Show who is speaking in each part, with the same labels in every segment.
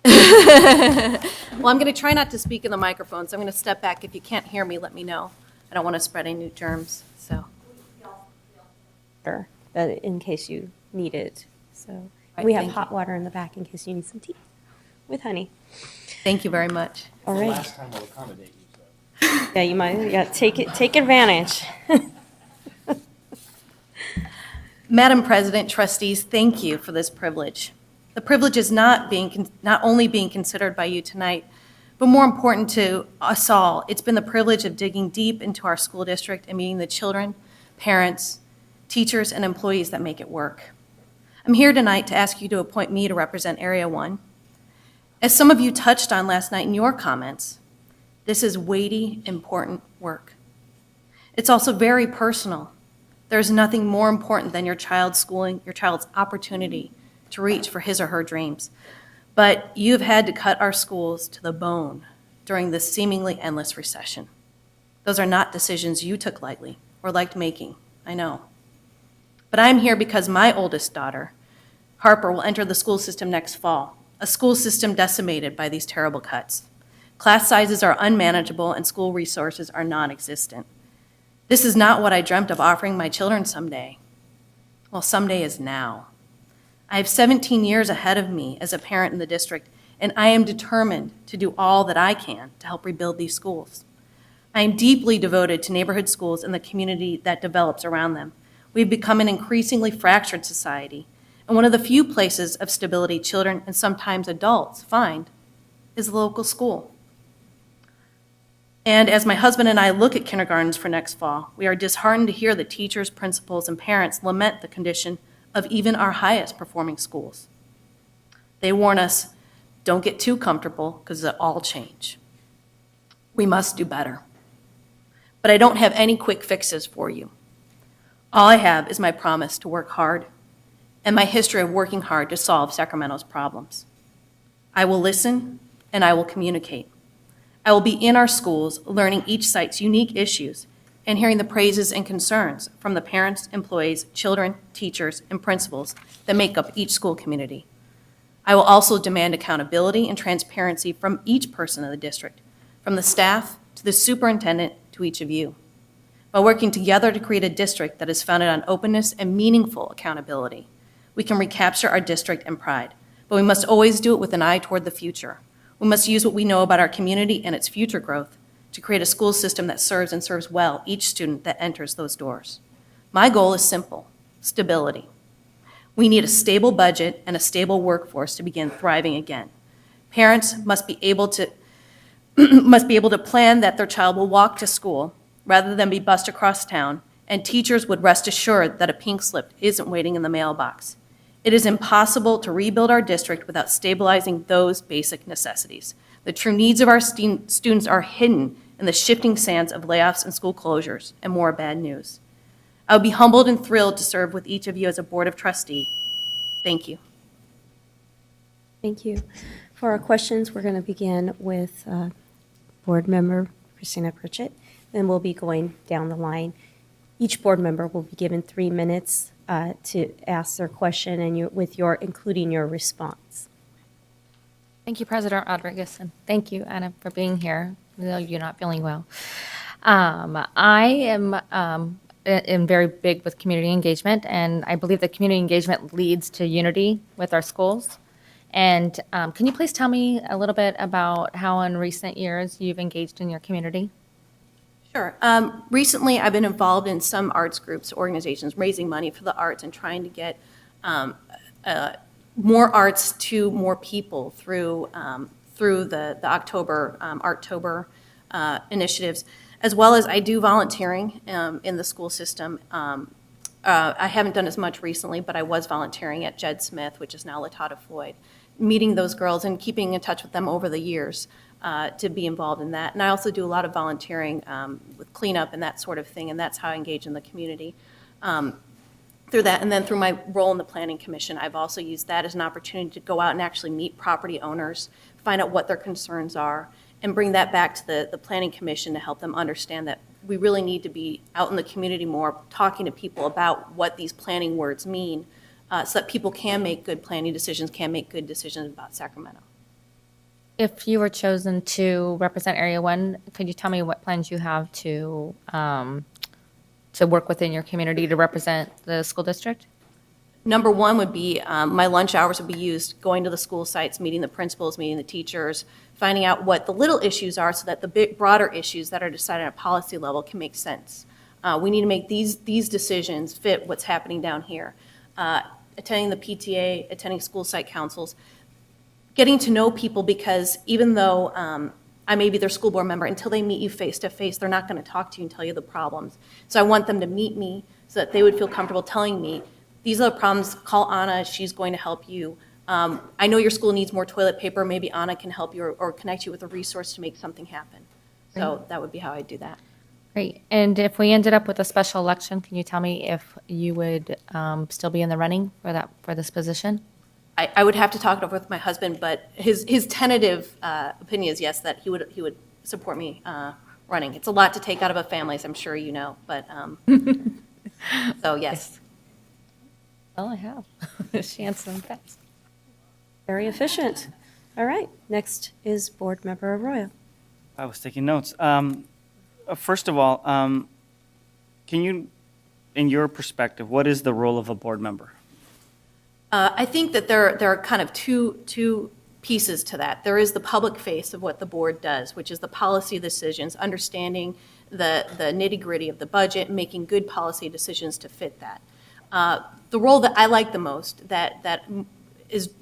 Speaker 1: Well, I'm going to try not to speak in the microphone, so I'm going to step back. If you can't hear me, let me know. I don't want to spread any germs, so.
Speaker 2: Water, in case you need it. So
Speaker 1: Right,
Speaker 2: we have
Speaker 1: thank
Speaker 2: hot
Speaker 1: you.
Speaker 2: water in the back in case you need some tea with honey.
Speaker 1: Thank you very much.
Speaker 2: All
Speaker 3: The
Speaker 2: right.
Speaker 3: last time we'll accommodate you, so.
Speaker 2: Yeah, you might, yeah, take advantage.
Speaker 1: Madam President, trustees, thank you for this privilege. The privilege is not only being considered by you tonight, but more important to us all, it's been the privilege of digging deep into our school district and meeting the children, parents, teachers, and employees that make it work. I'm here tonight to ask you to appoint me to represent Area 1. As some of you touched on last night in your comments, this is weighty, important work. It's also very personal. There's nothing more important than your child's schooling, your child's opportunity to reach for his or her dreams. But you've had to cut our schools to the bone during this seemingly endless recession. Those are not decisions you took lightly or liked making, I know. But I'm here because my oldest daughter, Harper, will enter the school system next fall, a school system decimated by these terrible cuts. Class sizes are unmanageable and school resources are non-existent. This is not what I dreamt of offering my children someday. Well, someday is now. I have 17 years ahead of me as a parent in the district, and I am determined to do all that I can to help rebuild these schools. I am deeply devoted to neighborhood schools and the community that develops around them. We've become an increasingly fractured society, and one of the few places of stability children and sometimes adults find is the local school. And as my husband and I look at kindergartens for next fall, we are disheartened to hear that teachers, principals, and parents lament the condition of even our highest performing schools. They warn us, don't get too comfortable because it'll all change. We must do better. But I don't have any quick fixes for you. All I have is my promise to work hard and my history of working hard to solve Sacramento's problems. I will listen and I will communicate. I will be in our schools learning each site's unique issues and hearing the praises and concerns from the parents, employees, children, teachers, and principals that make up each school community. I will also demand accountability and transparency from each person in the district, from the staff to the superintendent to each of you. By working together to create a district that is founded on openness and meaningful accountability, we can recapture our district and pride, but we must always do it with an eye toward the future. We must use what we know about our community and its future growth to create a school system that serves and serves well each student that enters those doors. My goal is simple: stability. We need a stable budget and a stable workforce to begin thriving again. Parents must be able to plan that their child will walk to school rather than be bused across town, and teachers would rest assured that a pink slip isn't waiting in the mailbox. It is impossible to rebuild our district without stabilizing those basic necessities. The true needs of our students are hidden in the shifting sands of layoffs and school closures and more bad news. I would be humbled and thrilled to serve with each of you as a board of trustee. Thank you.
Speaker 2: Thank you. For our questions, we're going to begin with Board Member Christina Pritchett, then we'll be going down the line. Each board member will be given 3 minutes to ask their question and including your response.
Speaker 4: Thank you, President Rodriguez, and thank you, Anna, for being here, even though you're not feeling well. I am very big with community engagement, and I believe that community engagement leads to unity with our schools. And can you please tell me a little bit about how in recent years you've engaged in your community?
Speaker 1: Sure. Recently, I've been involved in some arts groups, organizations, raising money for the arts and trying to get more arts to more people through the October Artober initiatives, as well as I do volunteering in the school system. I haven't done as much recently, but I was volunteering at Jed Smith, which is now Latata Floyd, meeting those girls and keeping in touch with them over the years to be involved in that. And I also do a lot of volunteering with cleanup and that sort of thing, and that's how I engage in the community through that. And then through my role in the Planning Commission, I've also used that as an opportunity to go out and actually meet property owners, find out what their concerns are, and bring that back to the Planning Commission to help them understand that we really need to be out in the community more, talking to people about what these planning words mean so that people can make good planning decisions, can make good decisions about Sacramento.
Speaker 4: If you were chosen to represent Area 1, could you tell me what plans you have to work within your community to represent the school district?
Speaker 1: Number one would be my lunch hours would be used going to the school sites, meeting the principals, meeting the teachers, finding out what the little issues are so that the big, broader issues that are decided at a policy level can make sense. We need to make these decisions fit what's happening down here. Attending the PTA, attending school site councils, getting to know people, because even though I may be their school board member, until they meet you face to face, they're not going to talk to you and tell you the problems. So I want them to meet me so that they would feel comfortable telling me, these are the problems, call Anna, she's going to help you. I know your school needs more toilet paper, maybe Anna can help you or connect you with a resource to make something happen. So that would be how I do that.
Speaker 4: Great. And if we ended up with a special election, can you tell me if you would still be in the running for this position?
Speaker 1: I would have to talk it over with my husband, but his tentative opinion is yes, that he would support me running. It's a lot to take out of a family, as I'm sure you know, but so yes.
Speaker 4: Well, I have. She answered them fast.
Speaker 2: Very efficient. All right, next is Board Member Arroyo.
Speaker 3: I was taking notes. First of all, can you, in your perspective, what is the role of a board member?
Speaker 1: I think that there are kind of two pieces to that. There is the public face of what the board does, which is the policy decisions, understanding the nitty-gritty of the budget, making good policy decisions to fit that. The role that I like the most, that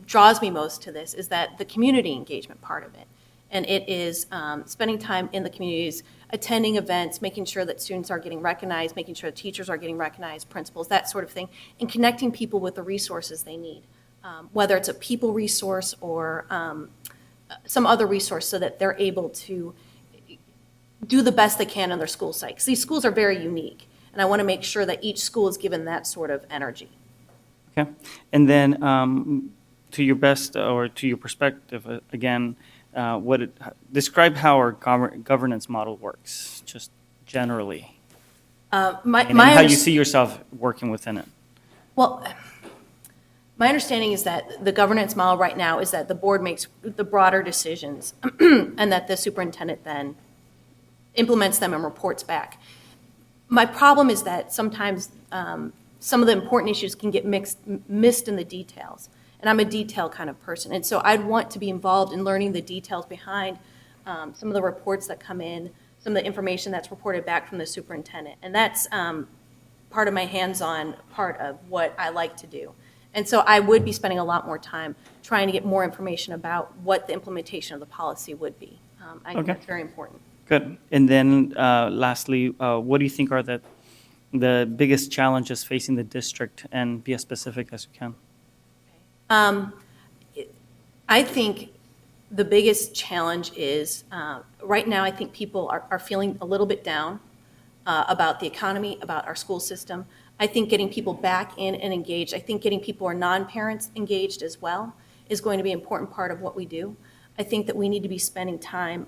Speaker 1: draws me most to this, is that the community engagement part of it. And it is spending time in the communities, attending events, making sure that students are getting recognized, making sure teachers are getting recognized, principals, that sort of thing, and connecting people with the resources they need, whether it's a people resource or some other resource, so that they're able to do the best they can on their school site. Because these schools are very unique, and I want to make sure that each school is given that sort of energy.
Speaker 3: Okay. And then to your best or to your perspective, again, describe how our governance model works, just generally, and how you see yourself working within it.
Speaker 1: Well, my understanding is that the governance model right now is that the board makes the broader decisions and that the superintendent then implements them and reports back. My problem is that sometimes some of the important issues can get missed in the details. And I'm a detail kind of person. And so I'd want to be involved in learning the details behind some of the reports that come in, some of the information that's reported back from the superintendent. And that's part of my hands-on part of what I like to do. And so I would be spending a lot more time trying to get more information about what the implementation of the policy would be. I think that's very important.
Speaker 3: Good. And then lastly, what do you think are the biggest challenges facing the district, and be as specific as you can?
Speaker 1: I think the biggest challenge is, right now, I think people are feeling a little bit down about the economy, about our school system. I think getting people back in and engaged, I think getting people who are non-parents engaged as well is going to be an important part of what we do. I think that we need to be spending time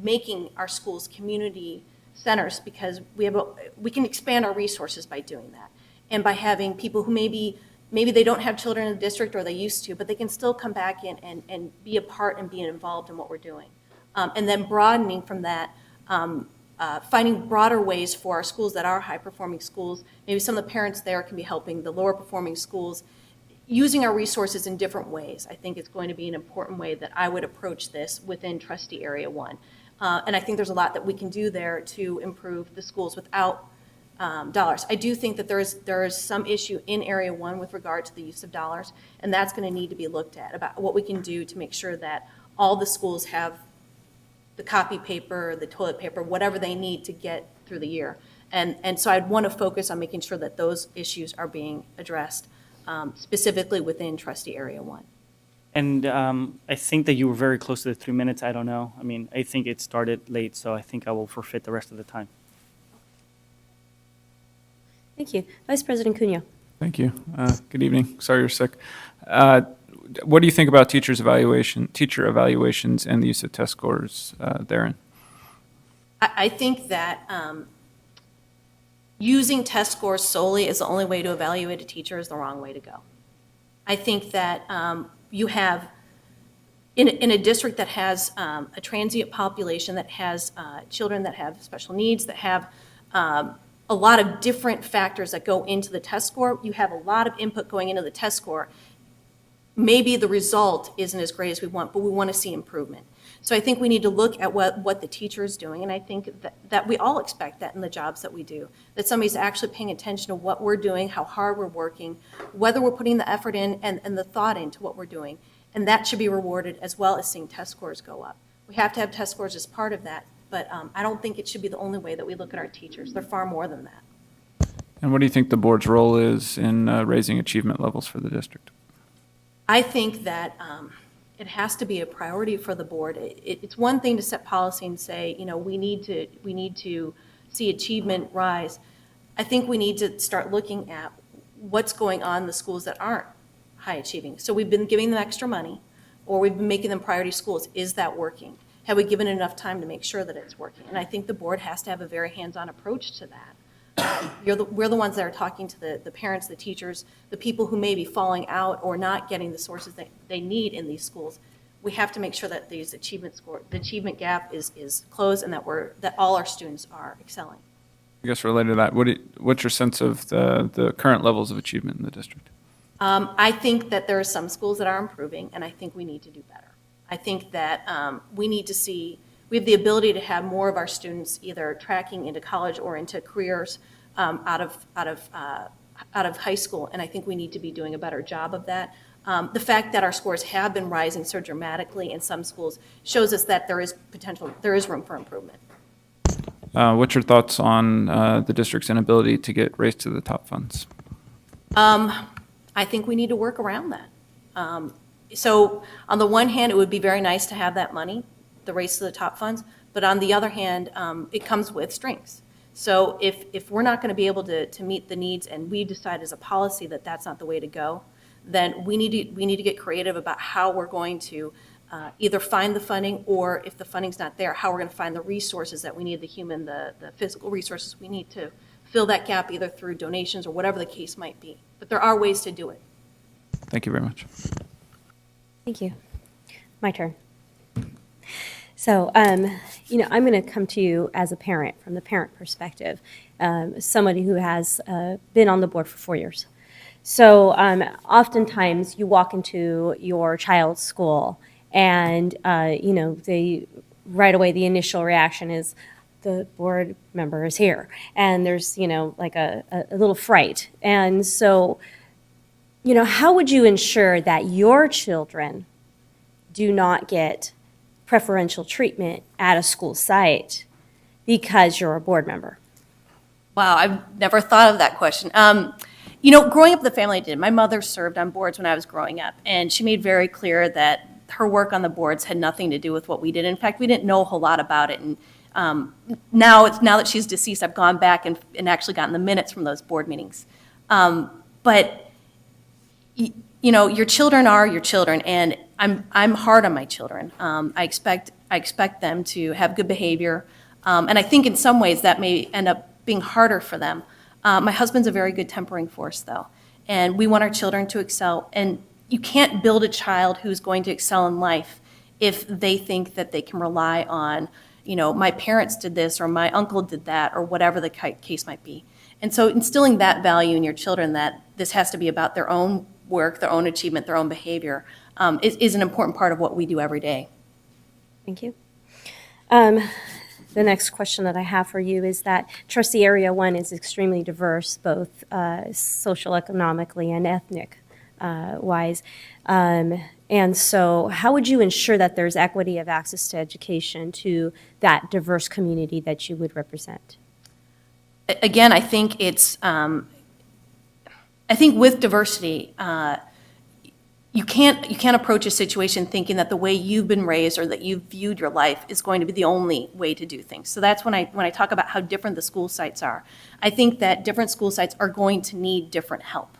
Speaker 1: making our schools community centers, because we can expand our resources by doing that. And by having people who maybe they don't have children in the district, or they used to, but they can still come back in and be a part and be involved in what we're doing. And then broadening from that, finding broader ways for our schools that are high-performing schools. Maybe some of the parents there can be helping the lower-performing schools. Using our resources in different ways, I think, is going to be an important way that I would approach this within Trustee Area 1. And I think there's a lot that we can do there to improve the schools without dollars. I do think that there is some issue in Area 1 with regard to the use of dollars, and that's going to need to be looked at, about what we can do to make sure that all the schools have the copy paper, the toilet paper, whatever they need to get through the year. And so I'd want to focus on making sure that those issues are being addressed specifically within Trustee Area 1.
Speaker 3: And I think that you were very close to the 3 minutes. I don't know. I mean, I think it started late, so I think I will forfeit the rest of the time.
Speaker 2: Thank you. Vice President Cunha.
Speaker 5: Thank you. Good evening. Sorry you're sick. What do you think about teacher evaluations and the use of test scores therein?
Speaker 1: I think that using test scores solely as the only way to evaluate a teacher is the wrong way to go. I think that you have, in a district that has a transient population, that has children that have special needs, that have a lot of different factors that go into the test score, you have a lot of input going into the test score. Maybe the result isn't as great as we want, but we want to see improvement. So I think we need to look at what the teacher is doing, and I think that we all expect that in the jobs that we do, that somebody's actually paying attention to what we're doing, how hard we're working, whether we're putting the effort in and the thought into what we're doing. And that should be rewarded as well as seeing test scores go up. We have to have test scores as part of that, but I don't think it should be the only way that we look at our teachers. They're far more than that.
Speaker 5: And what do you think the board's role is in raising achievement levels for the district?
Speaker 1: I think that it has to be a priority for the board. It's one thing to set policy and say, you know, we need to see achievement rise. I think we need to start looking at what's going on in the schools that aren't high achieving. So we've been giving them extra money, or we've been making them priority schools. Is that working? Have we given enough time to make sure that it's working? And I think the board has to have a very hands-on approach to that. We're the ones that are talking to the parents, the teachers, the people who may be falling out or not getting the sources that they need in these schools. We have to make sure that the achievement gap is closed, and that all our students are excelling.
Speaker 5: I guess related to that, what's your sense of the current levels of achievement in the district?
Speaker 1: I think that there are some schools that are improving, and I think we need to do better. I think that we have the ability to have more of our students either tracking into college or into careers out of high school, and I think we need to be doing a better job of that. The fact that our scores have been rising so dramatically in some schools shows us that there is room for improvement.
Speaker 5: What's your thoughts on the district's inability to get Race to the Top funds?
Speaker 1: I think we need to work around that. So on the one hand, it would be very nice to have that money, the Race to the Top funds, but on the other hand, it comes with strings. So if we're not going to be able to meet the needs, and we decide as a policy that that's not the way to go, then we need to get creative about how we're going to either find the funding, or if the funding's not there, how we're going to find the resources that we need, the physical resources we need to fill that gap, either through donations or whatever the case might be. But there are ways to do it.
Speaker 5: Thank you very much.
Speaker 2: Thank you. My turn. So, I'm going to come to you as a parent, from the parent perspective, somebody who has been on the board for 4 years. So, oftentimes you walk into your child's school, and right away the initial reaction is, the board member is here, and there's like a little fright. And so, how would you ensure that your children do not get preferential treatment at a school site because you're a board member?
Speaker 1: Wow, I've never thought of that question. Growing up the family I did, my mother served on boards when I was growing up, and she made very clear that her work on the boards had nothing to do with what we did. In fact, we didn't know a whole lot about it. And now that she's deceased, I've gone back and actually gotten the minutes from those board meetings. But your children are your children, and I'm hard on my children. I expect them to have good behavior, and I think in some ways that may end up being harder for them. My husband's a very good tempering force, though, and we want our children to excel. And you can't build a child who's going to excel in life if they think that they can rely on, my parents did this or my uncle did that or whatever the case might be. And so instilling that value in your children, that this has to be about their own work, their own achievement, their own behavior, is an important part of what we do every day.
Speaker 2: Thank you. The next question that I have for you is that Trustee Area 1 is extremely diverse, both social, economically, and ethnic wise. And so how would you ensure that there's equity of access to education to that diverse community that you would represent?
Speaker 1: Again, I think with diversity, you can't approach a situation thinking that the way you've been raised or that you've viewed your life is going to be the only way to do things. So that's when I talk about how different the school sites are. I think that different school sites are going to need different help.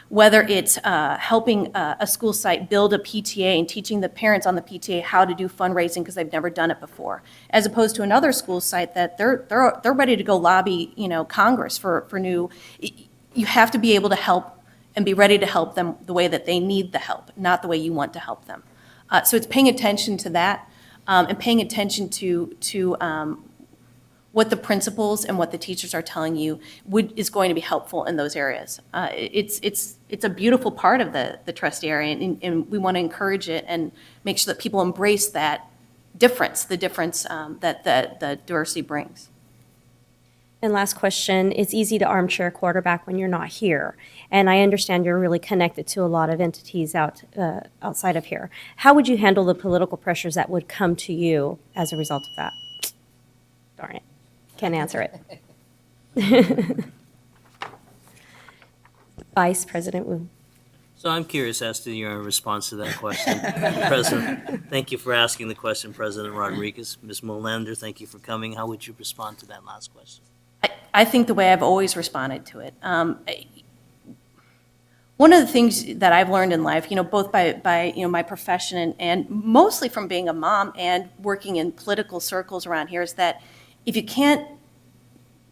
Speaker 1: Whether it's helping a school site build a PTA and teaching the parents on the PTA how to do fundraising because they've never done it before, as opposed to another school site that they're ready to go lobby Congress for new. You have to be able to help and be ready to help them the way that they need the help, not the way you want to help them. So it's paying attention to that and paying attention to what the principals and what the teachers are telling you is going to be helpful in those areas. It's a beautiful part of the trustee area, and we want to encourage it and make sure that people embrace that difference, the difference that the diversity brings.
Speaker 2: And last question, it's easy to armchair quarterback when you're not here. And I understand you're really connected to a lot of entities outside of here. How would you handle the political pressures that would come to you as a result of that? Darn it, can't answer it. Vice President Wu.
Speaker 6: So I'm curious as to your response to that question, President. Thank you for asking the question, President Rodriguez. Ms. Molander, thank you for coming. How would you respond to that last question?
Speaker 1: I think the way I've always responded to it. One of the things that I've learned in life, both by my profession and mostly from being a mom and working in political circles around here, is that if you can't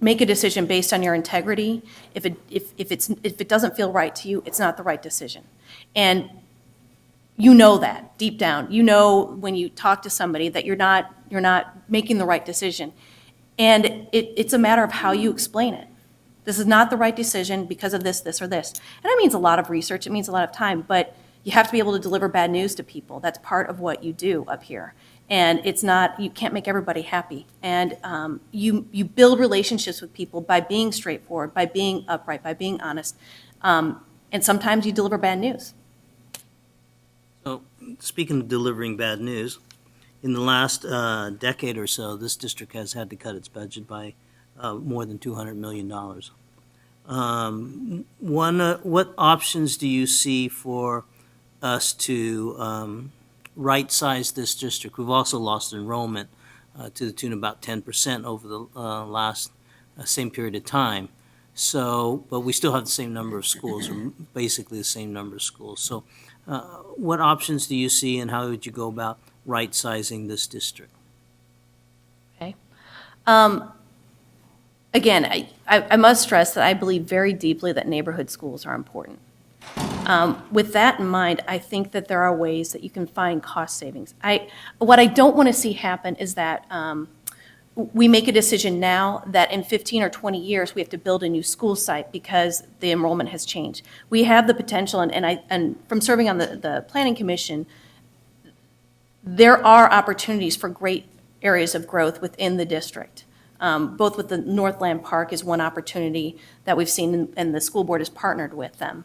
Speaker 1: make a decision based on your integrity, if it doesn't feel right to you, it's not the right decision. And you know that deep down. You know when you talk to somebody that you're not making the right decision. And it's a matter of how you explain it. This is not the right decision because of this, this, or this. And that means a lot of research. It means a lot of time. But you have to be able to deliver bad news to people. That's part of what you do up here. And you can't make everybody happy. And you build relationships with people by being straightforward, by being upright, by being honest. And sometimes you deliver bad news.
Speaker 6: So, speaking of delivering bad news, in the last decade or so, this district has had to cut its budget by more than $200 million. What options do you see for us to right-size this district? We've also lost enrollment to the tune of about 10% over the last same period of time. So, but we still have the same number of schools, or basically the same number of schools. So, what options do you see, and how would you go about right-sizing this district?
Speaker 1: Okay. Again, I must stress that I believe very deeply that neighborhood schools are important. With that in mind, I think that there are ways that you can find cost savings. What I don't want to see happen is that we make a decision now that in 15 or 20 years we have to build a new school site because the enrollment has changed. We have the potential, and from serving on the Planning Commission, there are opportunities for great areas of growth within the district. Both with the Northland Park is one opportunity that we've seen, and the school board has partnered with them.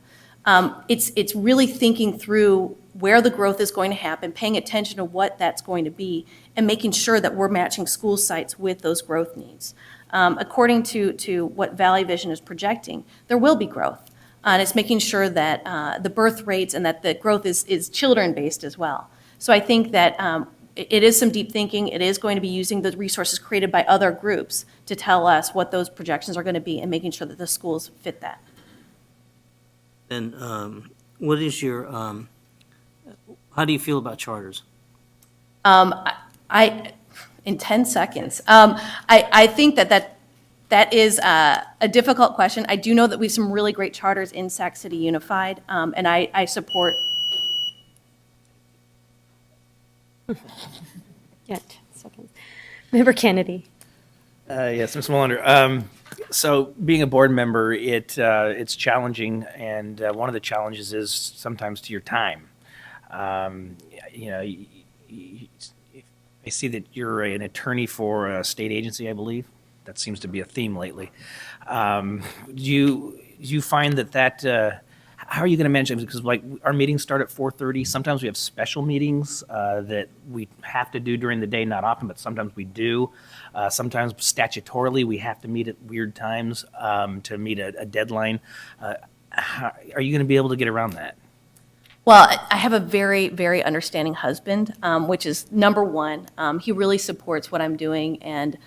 Speaker 1: It's really thinking through where the growth is going to happen, paying attention to what that's going to be, and making sure that we're matching school sites with those growth needs. According to what Valley Vision is projecting, there will be growth. And it's making sure that the birth rates and that the growth is children-based as well. So I think that it is some deep thinking. It is going to be using the resources created by other groups to tell us what those projections are going to be and making sure that the schools fit that.
Speaker 6: And what is your, how do you feel about charters?
Speaker 1: In 10 seconds, I think that is a difficult question. I do know that we have some really great charters in Sac City Unified, and I support.
Speaker 2: Yeah, 10 seconds. Member Kennedy.
Speaker 7: Yes, Ms. Molander. So being a board member, it's challenging, and one of the challenges is sometimes to your time. I see that you're an attorney for a state agency, I believe. That seems to be a theme lately. Do you find that how are you going to manage it? Because like our meetings start at 4:30. Sometimes we have special meetings that we have to do during the day. Not often, but sometimes we do. Sometimes statutorily we have to meet at weird times to meet a deadline. Are you going to be able to get around that?
Speaker 1: Well, I have a very, very understanding husband, which is number one. He really supports what I'm doing, and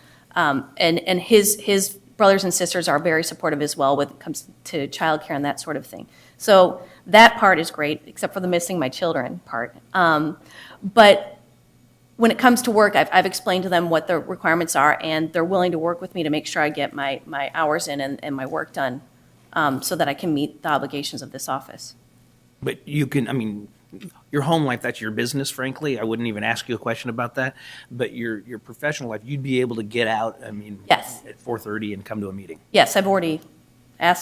Speaker 1: his brothers and sisters are very supportive as well when it comes to childcare and that sort of thing. So that part is great, except for the missing my children part. But when it comes to work, I've explained to them what the requirements are, and they're willing to work with me to make sure I get my hours in and my work done so that I can meet the obligations of this office.
Speaker 7: But you can, I mean, your home life, that's your business, frankly. I wouldn't even ask you a question about that. But your professional life, you'd be able to get out, I mean,
Speaker 1: Yes.
Speaker 7: at 4:30 and come to a meeting.
Speaker 1: Yes, I've already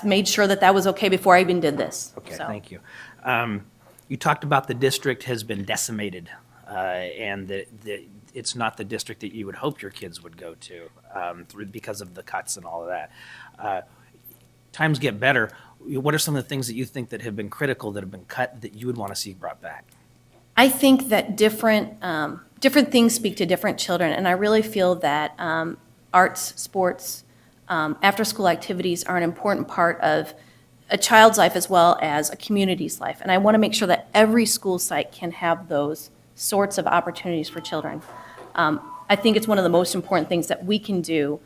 Speaker 1: made sure that that was okay before I even did this.
Speaker 7: Okay,
Speaker 1: So.
Speaker 7: thank you. You talked about the district has been decimated, and that it's not the district that you would hope your kids would go to because of the cuts and all of that. Times get better. What are some of the things that you think that have been critical, that have been cut, that you would want to see brought back?
Speaker 1: I think that different things speak to different children, and I really feel that arts, sports, after-school activities are an important part of a child's life as well as a community's life. And I want to make sure that every school site can have those sorts of opportunities for children. I think it's one of the most important things that we can do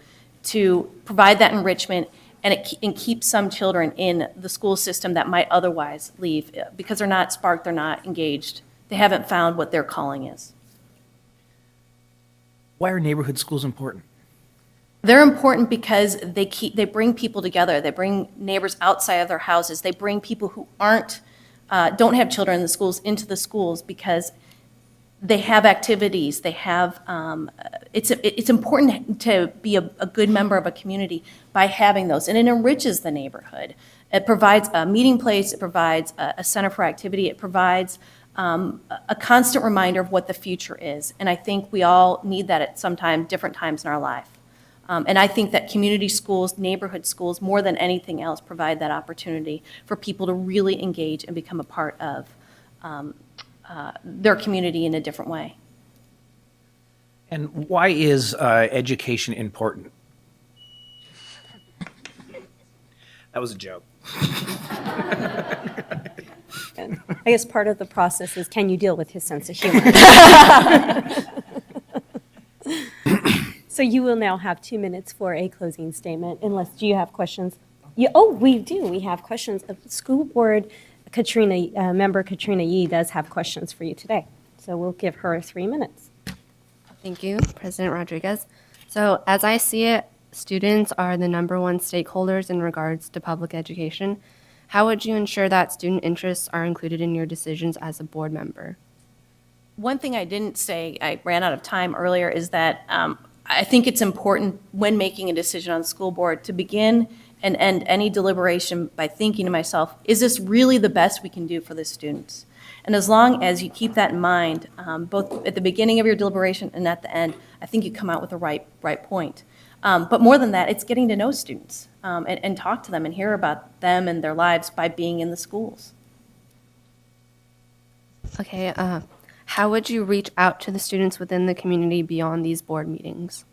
Speaker 1: to provide that enrichment and keep some children in the school system that might otherwise leave because they're not sparked, they're not engaged, they haven't found what their calling is.
Speaker 7: Why are neighborhood schools important?
Speaker 1: They're important because they bring people together. They bring neighbors outside of their houses. They bring people who don't have children in the schools into the schools because they have activities. They have. It's important to be a good member of a community by having those, and it enriches the neighborhood. It provides a meeting place. It provides a center for activity. It provides a constant reminder of what the future is. And I think we all need that at different times in our life. And I think that community schools, neighborhood schools, more than anything else, provide that opportunity for people to really engage and become a part of their community in a different way.
Speaker 7: And why is education important? That was a joke.
Speaker 2: And I guess part of the process is, can you deal with his sense of humor? So you will now have 2 minutes for a closing statement, unless, do you have questions? We do. We have questions. The school board, member Katrina Yee does have questions for you today. So we'll give her 3 minutes.
Speaker 8: Thank you, President Rodriguez. So as I see it, students are the #1 stakeholders in regards to public education. How would you ensure that student interests are included in your decisions as a board member?
Speaker 1: One thing I didn't say, I ran out of time earlier, is that I think it's important when making a decision on the school board to begin and end any deliberation by thinking to myself, is this really the best we can do for the students? And as long as you keep that in mind, both at the beginning of your deliberation and at the end, I think you come out with the right point. But more than that, it's getting to know students and talk to them and hear about them and their lives by being in the schools.
Speaker 8: Okay, how would you reach out to the students within the community beyond these board meetings?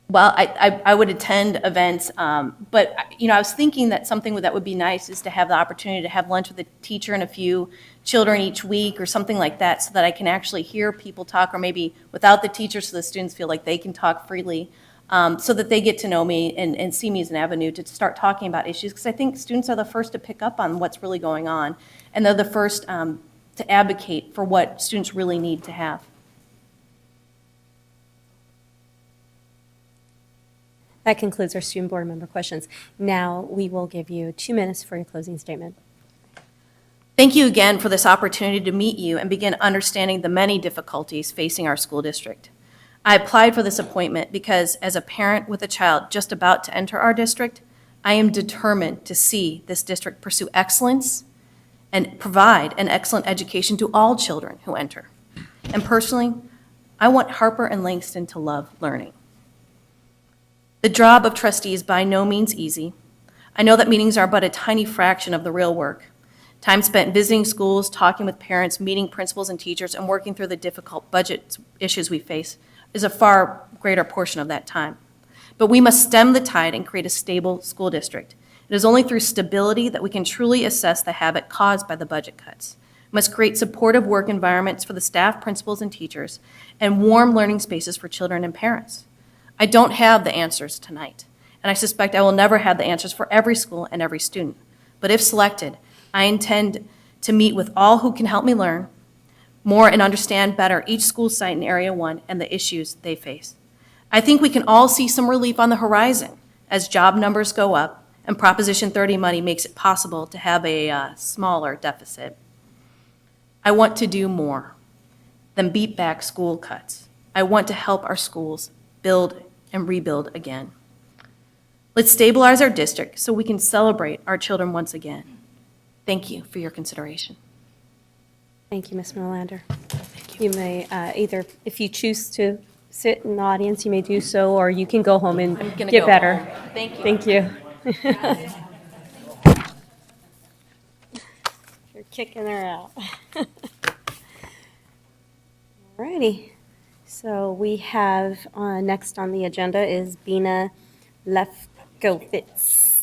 Speaker 1: Well, I would attend events, but I was thinking that something that would be nice is to have the opportunity to have lunch with a teacher and a few children each week or something like that, so that I can actually hear people talk, or maybe without the teacher, so the students feel like they can talk freely, so that they get to know me and see me as an avenue to start talking about issues, because I think students are the first to pick up on what's really going on, and they're the first to advocate for what students really need to have.
Speaker 2: That concludes our student board member questions. Now we will give you 2 minutes for your closing statement.
Speaker 1: Thank you again for this opportunity to meet you and begin understanding the many difficulties facing our school district. I applied for this appointment because as a parent with a child just about to enter our district, I am determined to see this district pursue excellence and provide an excellent education to all children who enter. And personally, I want Harper and Langston to love learning. The job of trustee is by no means easy. I know that meetings are but a tiny fraction of the real work. Time spent visiting schools, talking with parents, meeting principals and teachers, and working through the difficult budget issues we face is a far greater portion of that time. But we must stem the tide and create a stable school district. It is only through stability that we can truly assess the havoc caused by the budget cuts. We must create supportive work environments for the staff, principals, and teachers, and warm learning spaces for children and parents. I don't have the answers tonight, and I suspect I will never have the answers for every school and every student. But if selected, I intend to meet with all who can help me learn more and understand better each school site in Area 1 and the issues they face. I think we can all see some relief on the horizon as job numbers go up and Proposition 30 money makes it possible to have a smaller deficit. I want to do more than beat back school cuts. I want to help our schools build and rebuild again. Let's stabilize our district so we can celebrate our children once again. Thank you for your consideration.
Speaker 2: Thank you, Ms. Melander. You may either, if you choose to sit in the audience, you may do so, or you can go home and
Speaker 1: gonna
Speaker 2: get
Speaker 1: go
Speaker 2: better.
Speaker 1: home. Thank you.
Speaker 2: Thank you. You're kicking her out. Alrighty. So we have, next on the agenda is Bina Lefkowitz.